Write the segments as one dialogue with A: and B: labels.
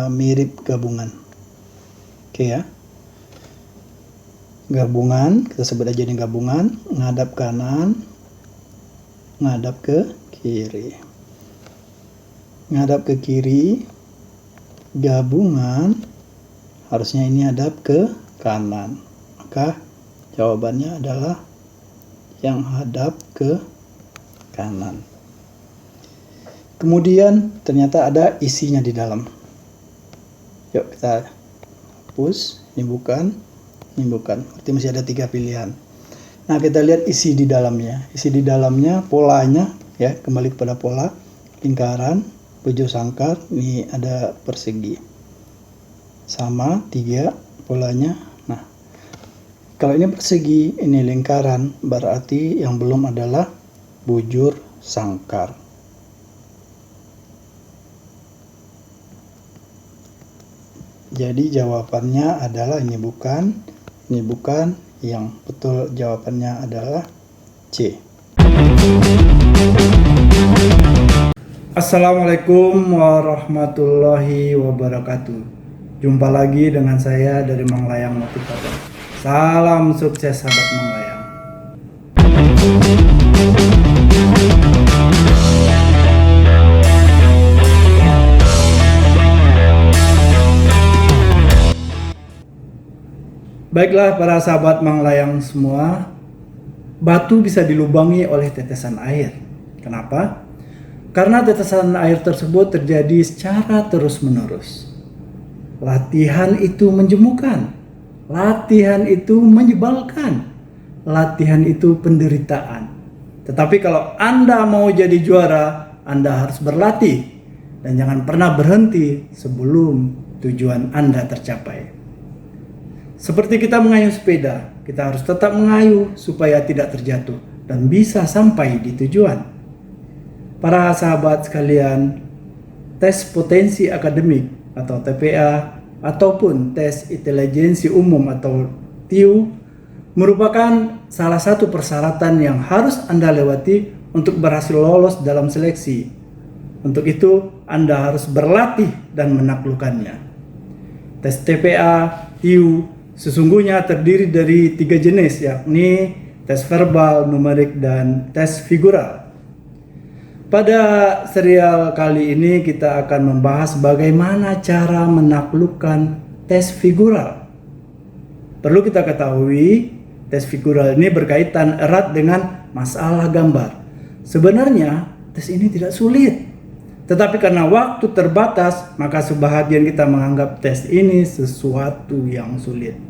A: mirip gabungan. Oke ya. Gabungan, kita sebut aja ini gabungan, ngadap kanan, ngadap ke kiri. Ngadap ke kiri, gabungan, harusnya ini hadap ke kanan. Maka jawabannya adalah yang hadap ke kanan. Kemudian ternyata ada isinya di dalam. Yuk kita hapus, ini bukan. Berarti masih ada 3 pilihan. Nah, kita lihat isi di dalamnya. Isi di dalamnya, polanya, ya, kembali kepada pola lingkaran, pojok sangkar, ini ada persegi. Sama 3 polanya. Nah, kalau ini persegi, ini lingkaran, berarti yang belum adalah bujur sangkar. Jadi jawabannya adalah ini bukan, yang betul jawabannya adalah C. Assalamualaikum warahmatullahi wabarakatuh. Jumpa lagi dengan saya dari Manglayang Motivator. Salam sukses sahabat Manglayang. Baiklah para sahabat Manglayang semua, batu bisa dilubangi oleh tetesan air. Kenapa? Karena tetesan air tersebut terjadi secara terus-menerus. Latihan itu menjemukan, latihan itu menyebalkan, latihan itu penderitaan. Tetapi kalau Anda mau jadi juara, Anda harus berlatih dan jangan pernah berhenti sebelum tujuan Anda tercapai. Seperti kita mengayuh sepeda, kita harus tetap mengayuh supaya tidak terjatuh dan bisa sampai di tujuan. Para sahabat sekalian, tes potensi akademik atau TPA ataupun tes intelijensi umum atau TIU merupakan salah satu persyaratan yang harus Anda lewati untuk berhasil lolos dalam seleksi. Untuk itu, Anda harus berlatih dan menaklukkannya. Tes TPA, TIU sesungguhnya terdiri dari 3 jenis, yakni tes verbal, numerik, dan tes figural. Pada serial kali ini kita akan membahas bagaimana cara menaklukkan tes figural. Perlu kita ketahui, tes figural ini berkaitan erat dengan masalah gambar. Sebenarnya tes ini tidak sulit, tetapi karena waktu terbatas, maka sebahagian kita menganggap tes ini sesuatu yang sulit.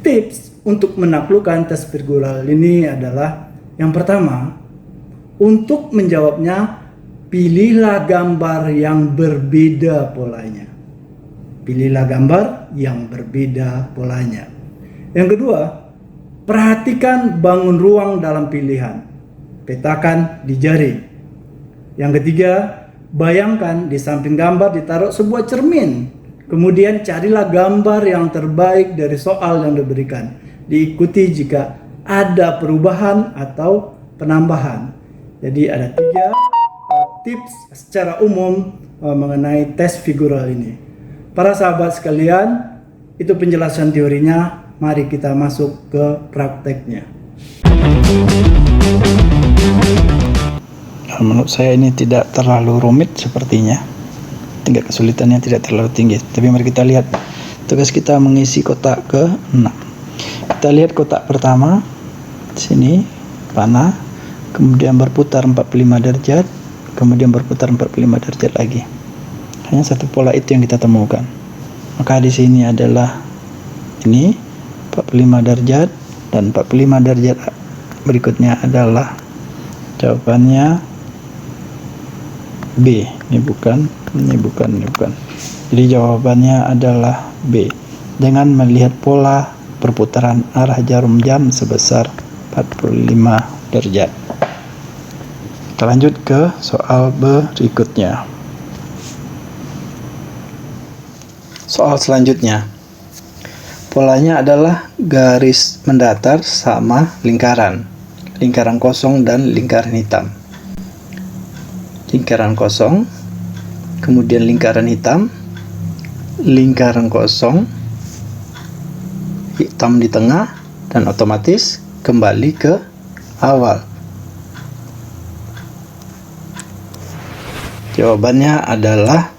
A: Tips untuk menaklukkan tes figural ini adalah yang pertama, untuk menjawabnya, pilihlah gambar yang berbeda polanya. Pilihlah gambar yang berbeda polanya. Yang kedua, perhatikan bangun ruang dalam pilihan. Petakan di jari. Yang ketiga, bayangkan di samping gambar ditaruh sebuah cermin. Kemudian carilah gambar yang terbaik dari soal yang diberikan. Diikuti jika ada perubahan atau penambahan. Jadi ada 3 tips secara umum mengenai tes figural ini. Para sahabat sekalian, itu penjelasan teorinya. Mari kita masuk ke prakteknya. Menurut saya ini tidak terlalu rumit sepertinya. Tingkat kesulitannya tidak terlalu tinggi. Tapi mari kita lihat. Tugas kita mengisi kotak ke-6. Kita lihat kotak pertama. Sini panah, kemudian berputar 45 derajat, kemudian berputar 45 derajat lagi. Hanya satu pola itu yang kita temukan. Maka di sini adalah ini 45 derajat dan 45 derajat berikutnya adalah jawabannya B. Ini bukan. Jadi jawabannya adalah B. Dengan melihat pola perputaran arah jarum jam sebesar 45 derajat. Kita lanjut ke soal berikutnya. Soal selanjutnya. Polanya adalah garis mendatar sama lingkaran kosong dan lingkaran hitam. Lingkaran kosong, kemudian lingkaran hitam, lingkaran kosong, hitam di tengah, dan otomatis kembali ke awal. Jawabannya adalah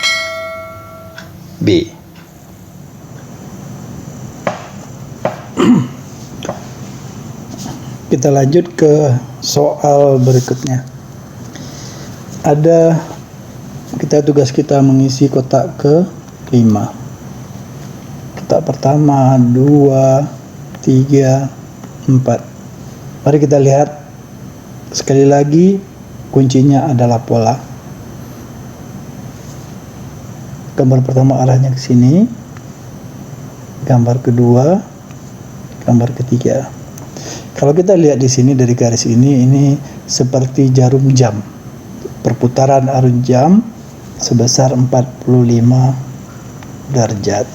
A: B. Kita lanjut ke soal berikutnya. Tugas kita mengisi kotak ke-5. Kotak pertama, 2, 3, 4. Mari kita lihat sekali lagi, kuncinya adalah pola. Gambar pertama arahnya ke sini, gambar kedua, gambar ketiga. Kalau kita lihat di sini dari garis ini seperti jarum jam. Perputaran arus jam sebesar 45 derajat.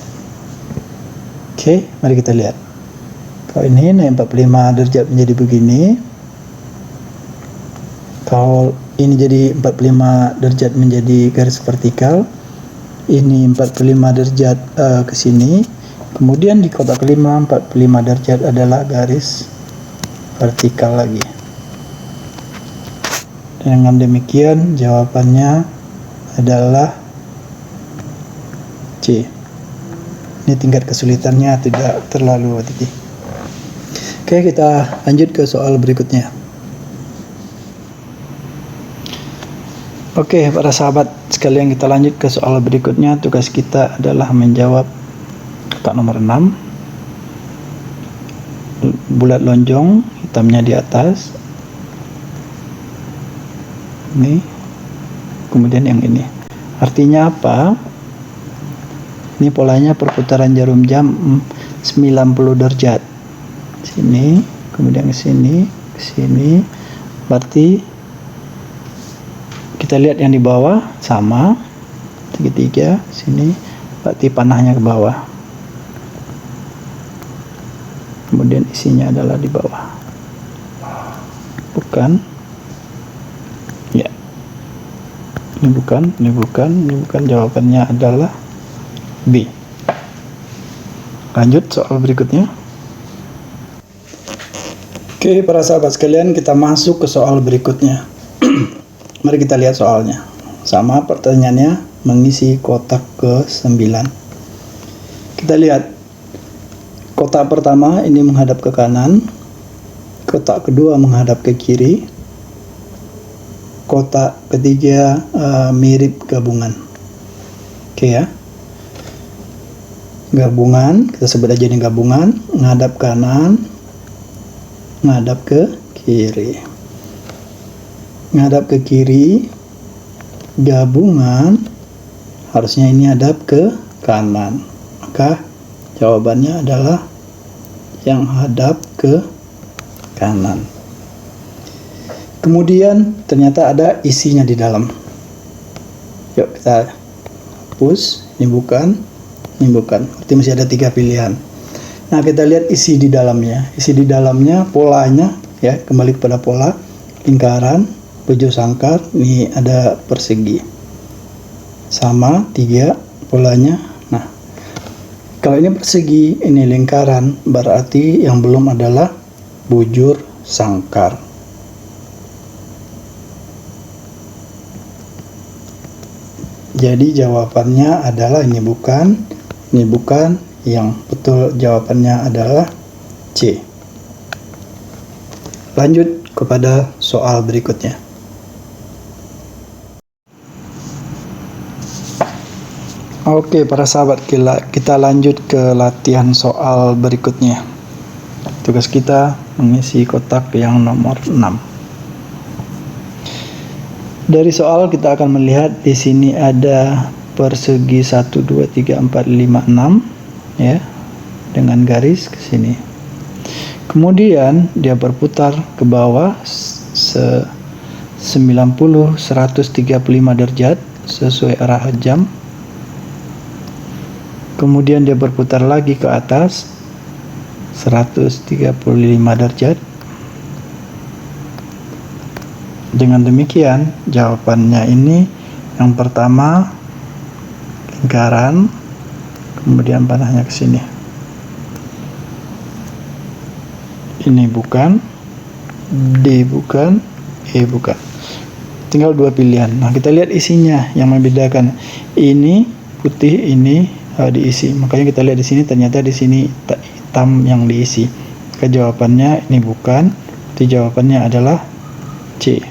A: Oke, mari kita lihat. Kalau ini naik 45 derajat menjadi begini. Kalau ini jadi 45 derajat menjadi garis vertikal. Ini 45 derajat ke sini. Kemudian di kotak kelima 45 derajat adalah garis vertikal lagi. Dengan demikian jawabannya adalah C. Ini tingkat kesulitannya tidak terlalu tinggi. Oke, kita lanjut ke soal berikutnya. Oke, para sahabat sekalian, kita lanjut ke soal berikutnya. Tugas kita adalah menjawab kotak nomor 6. Bulat lonjong, hitamnya di atas. Ini, kemudian yang ini. Artinya apa? Ini polanya perputaran jarum jam 90 derajat. Sini, kemudian ke sini, ke sini. Berarti kita lihat yang di bawah sama, segitiga sini, berarti panahnya ke bawah. Kemudian isinya adalah di bawah. Bukan. Ya. Ini bukan. Jawabannya adalah B. Lanjut soal berikutnya. Oke, para sahabat sekalian, kita masuk ke soal berikutnya. Mari kita lihat soalnya. Sama pertanyaannya, mengisi kotak ke-9. Kita lihat. Kotak pertama ini menghadap ke kanan. Kotak kedua menghadap ke kiri. Kotak ketiga mirip gabungan. Oke ya. Gabungan, kita sebut aja ini gabungan, menghadap kanan, menghadap ke kiri. Menghadap ke kiri, gabungan, harusnya ini hadap ke kanan. Maka jawabannya adalah yang hadap ke kanan. Kemudian ternyata ada isinya di dalam. Yuk kita hapus. Ini bukan, ini bukan. Berarti masih ada 3 pilihan. Nah, kita lihat isi di dalamnya. Isi di dalamnya, polanya ya, kembali kepada pola lingkaran, bujur sangkar. Ini ada persegi. Sama 3 polanya. Nah, kalau ini persegi, ini lingkaran, berarti yang belum adalah bujur sangkar. Jadi jawabannya adalah ini bukan, yang betul jawabannya adalah C. Lanjut kepada soal berikutnya. Oke, para sahabat, kita lanjut ke latihan soal berikutnya. Tugas kita mengisi kotak yang nomor 6. Dari soal kita akan melihat di sini ada persegi 1, 2, 3, 4, 5, 6 ya, dengan garis ke sini. Kemudian dia berputar ke bawah 90 135 derajat sesuai arah jam. Kemudian dia berputar lagi ke atas 135 derajat. Dengan demikian jawabannya ini yang pertama lingkaran, kemudian panahnya ke sini. Ini bukan, D bukan, E bukan. Tinggal dua pilihan. Nah, kita lihat isinya yang membedakan. Ini putih, ini diisi. Makanya kita lihat di sini, ternyata di sini hitam yang diisi. Maka jawabannya ini bukan. Jadi jawabannya adalah C.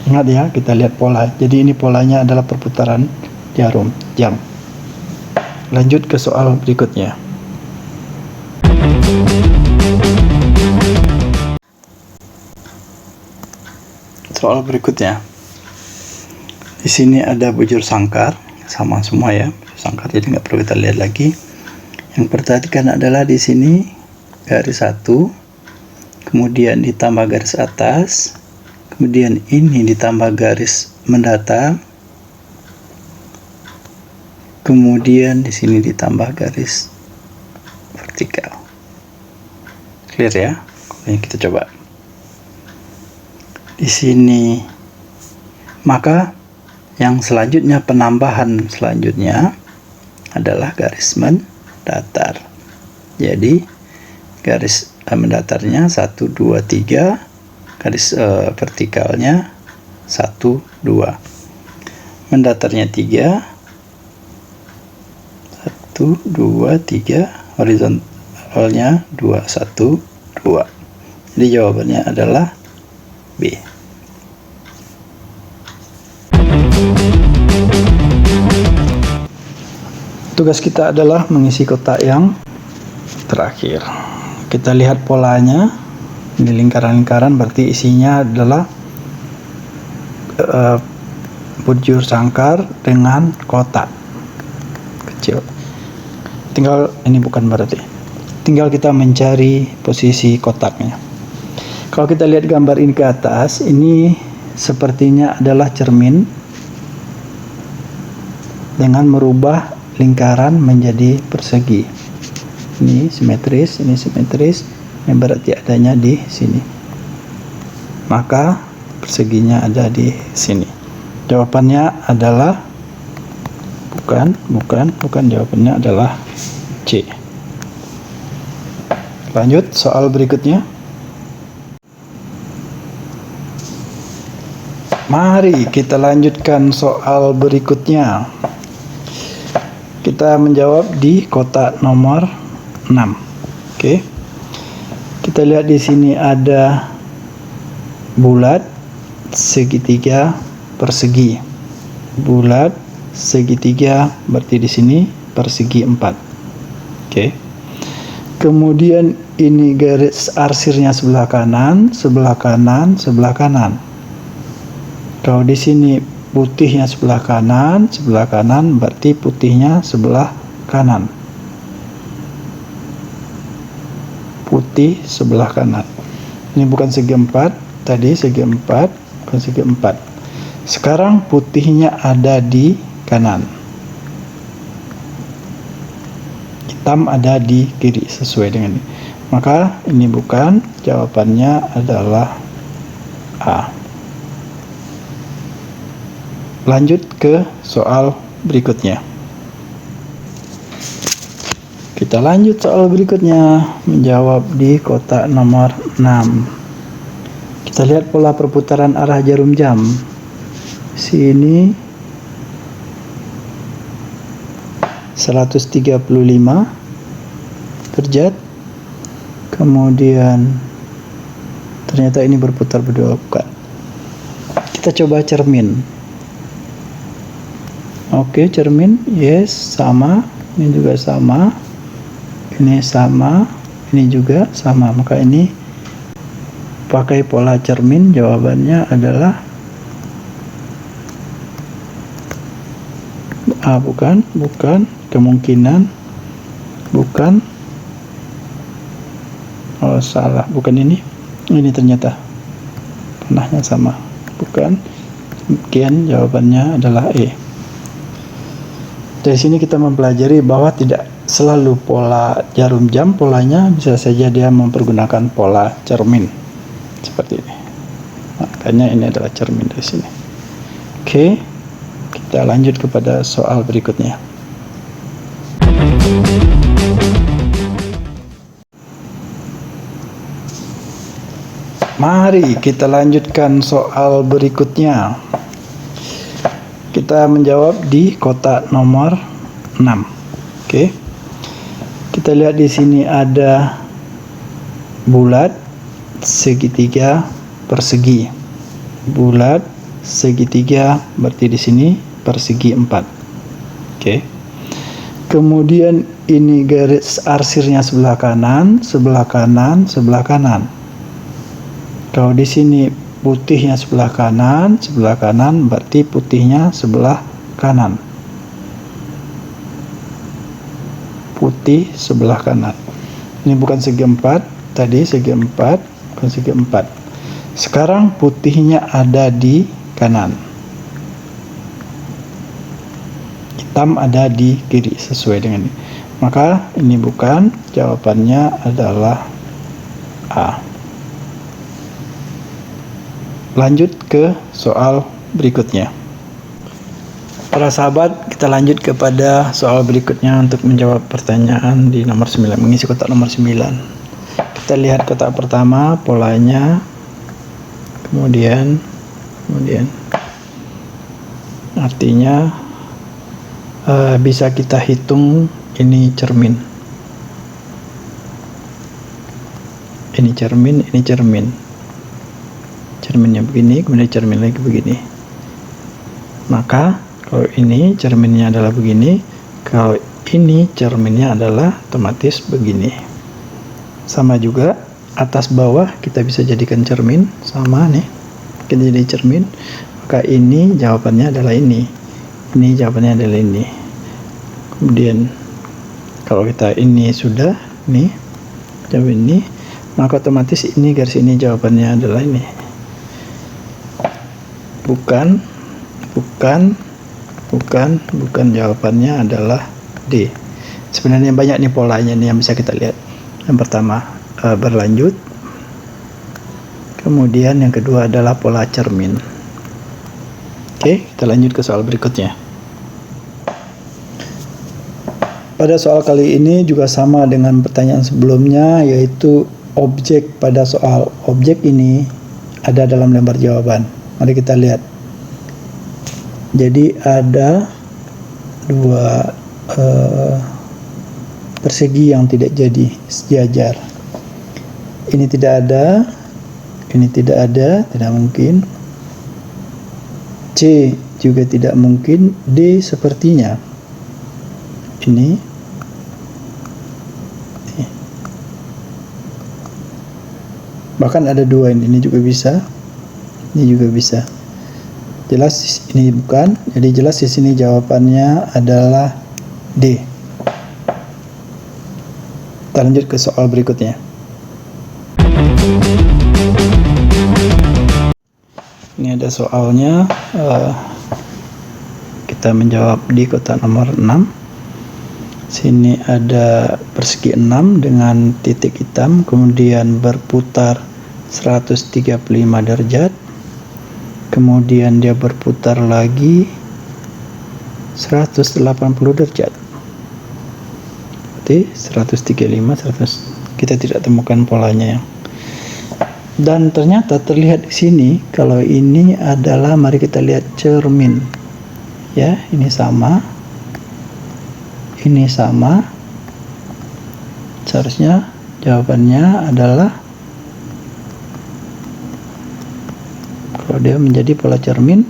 A: Ingat ya, kita lihat pola. Jadi ini polanya adalah perputaran jarum jam. Lanjut ke soal berikutnya. Soal berikutnya. Di sini ada bujur sangkar, sama semua ya, bujur sangkar, jadi nggak perlu kita lihat lagi. Yang perhatikan adalah di sini garis 1, kemudian ditambah garis atas, kemudian ini ditambah garis mendatar, kemudian di sini ditambah garis vertikal. Clear ya? Ini kita coba. Di sini, maka yang selanjutnya, penambahan selanjutnya adalah garis mendatar. Jadi garis mendatarnya 1, 2, 3, garis vertikalnya 1, 2, mendatarnya 3, 1, 2, 3, horizontalnya 2, 1, 2. Jadi jawabannya adalah B. Tugas kita adalah mengisi kotak yang terakhir. Kita lihat polanya. Ini lingkaran-lingkaran, berarti isinya adalah bujur sangkar dengan kotak kecil. Tinggal, ini bukan berarti. Tinggal kita mencari posisi kotaknya. Kalau kita lihat gambar ini ke atas, ini sepertinya adalah cermin dengan merubah lingkaran menjadi persegi. Ini simetris, yang berarti adanya di sini. Maka perseginya ada di sini. Jawabannya adalah bukan, jawabannya adalah C. Lanjut soal berikutnya. Mari kita lanjutkan soal berikutnya. Kita menjawab di kotak nomor 6. Oke. Kita lihat di sini ada bulat, segitiga, persegi. Bulat, segitiga, berarti di sini persegi 4. Oke. Kemudian ini garis arsirnya sebelah kanan, sebelah kanan, sebelah kanan. Kalau di sini putihnya sebelah kanan, berarti putihnya sebelah kanan. Putih sebelah kanan. Ini bukan segi 4, tadi segi 4, bukan segi 4. Sekarang putihnya ada di kanan. Hitam ada di kiri, sesuai dengan ini. Maka ini bukan, jawabannya adalah A. Lanjut ke soal berikutnya. Kita lanjut soal berikutnya, menjawab di kotak nomor 6. Kita lihat pola perputaran arah jarum jam. Sini 135 derajat. Kemudian ternyata ini berputar berdua, bukan. Kita coba cermin. Oke, cermin, yes, sama. Ini juga sama. Ini sama. Ini juga sama. Maka ini pakai pola cermin. Jawabannya adalah A. Bukan. Kemungkinan bukan. Oh, salah. Bukan ini. Ini ternyata panahnya sama. Bukan. Demikian jawabannya adalah E. Dari sini kita mempelajari bahwa tidak selalu pola jarum jam, polanya bisa saja dia mempergunakan pola cermin seperti ini. Makanya ini adalah cermin dari sini. Oke, kita lanjut kepada soal berikutnya. Mari kita lanjutkan soal berikutnya. Kita menjawab di kotak nomor 6. Oke. Kita lihat di sini ada bulat, segitiga, persegi. Bulat, segitiga, berarti di sini persegi 4. Oke. Kemudian ini garis arsirnya sebelah kanan, sebelah kanan, sebelah kanan. Kalau di sini putihnya sebelah kanan, berarti putihnya sebelah kanan. Putih sebelah kanan. Ini bukan segi 4, tadi segi 4, bukan segi 4. Sekarang putihnya ada di kanan. Hitam ada di kiri, sesuai dengan ini. Maka ini bukan, jawabannya adalah A. Lanjut ke soal berikutnya. Para sahabat, kita lanjut kepada soal berikutnya untuk menjawab pertanyaan di nomor 9, mengisi kotak nomor 9. Kita lihat kotak pertama, polanya, kemudian artinya bisa kita hitung ini cermin. Ini cermin. Cerminnya begini, kemudian cermin lagi begini. Maka kalau ini cerminnya adalah begini, kalau ini cerminnya adalah otomatis begini. Sama juga atas bawah kita bisa jadikan cermin, sama nih. Kita jadi cermin, maka ini jawabannya adalah ini. Ini jawabannya adalah ini. Kemudian kalau kita ini sudah nih jawab ini, maka otomatis ini garis ini jawabannya adalah ini. Bukan, jawabannya adalah D. Sebenarnya banyak nih polanya nih yang bisa kita lihat. Yang pertama berlanjut, kemudian yang kedua adalah pola cermin. Oke, kita lanjut ke soal berikutnya. Pada soal kali ini juga sama dengan pertanyaan sebelumnya, yaitu objek pada soal. Objek ini ada dalam lembar jawaban. Mari kita lihat. Jadi ada dua persegi yang tidak jadi sejajar. Ini tidak ada, tidak mungkin. C juga tidak mungkin. D sepertinya. Ini. Bahkan ada dua ini juga bisa. Ini juga bisa. Jelas ini bukan. Jadi jelas di sini jawabannya adalah D. Kita lanjut ke soal berikutnya. Ini ada soalnya. Kita menjawab di kotak nomor 6. Sini ada persegi 6 dengan titik hitam, kemudian berputar 135 derajat. Kemudian dia berputar lagi 180 derajat. Berarti 135, kita tidak temukan polanya yang. Dan ternyata terlihat di sini kalau ini adalah, mari kita lihat cermin. Ya, ini sama. Ini sama. Seharusnya jawabannya adalah, kalau dia menjadi pola cermin,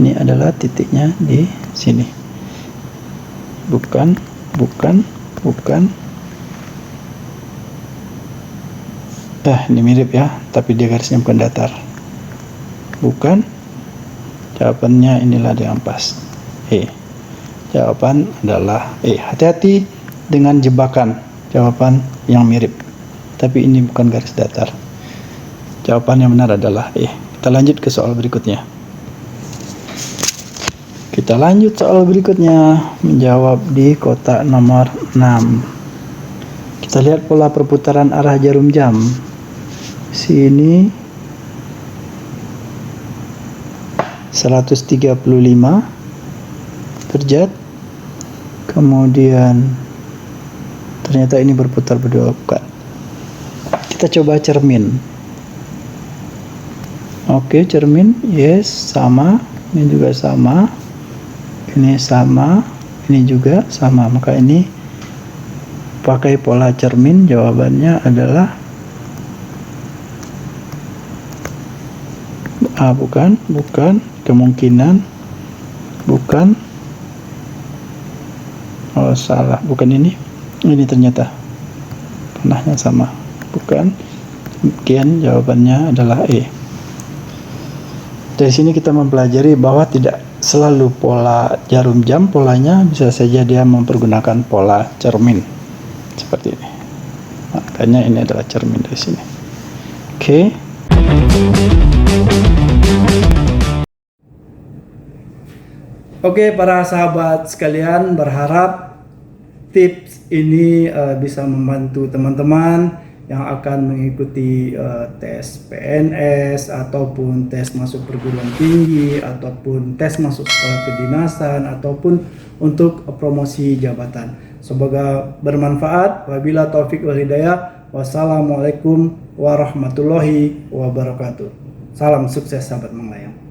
A: ini adalah titiknya di sini. Bukan. Ini mirip ya, tapi dia garisnya bukan datar. Bukan. Jawabannya inilah yang pas. Jawaban adalah hati-hati dengan jebakan jawaban yang mirip, tapi ini bukan garis datar. Jawaban yang benar adalah Kita lanjut ke soal berikutnya. Kita lanjut soal berikutnya, menjawab di kotak nomor 6. Kita lihat pola perputaran arah jarum jam. Sini 135 derajat. Kemudian Ternyata ini berputar berdua, bukan. Kita coba cermin. Oke, cermin, yes, sama. Ini juga sama. Ini sama. Ini juga sama. Maka ini pakai pola cermin. Jawabannya adalah A. Bukan. Kemungkinan bukan. Oh, salah. Bukan ini. Ini ternyata panahnya sama. Bukan. Demikian jawabannya adalah E. Dari sini kita mempelajari bahwa tidak selalu pola jarum jam, polanya bisa saja dia mempergunakan pola cermin seperti ini. Makanya ini adalah cermin dari sini. Oke. Oke, para sahabat sekalian, berharap tips ini bisa membantu teman-teman yang akan mengikuti tes PNS ataupun tes masuk perguruan tinggi ataupun tes masuk sekolah kedinasan ataupun untuk promosi jabatan. Semoga bermanfaat. Wabillahi taufik wal hidayah. Wassalamualaikum warahmatullahi wabarakatuh. Salam sukses sahabat Manglayang.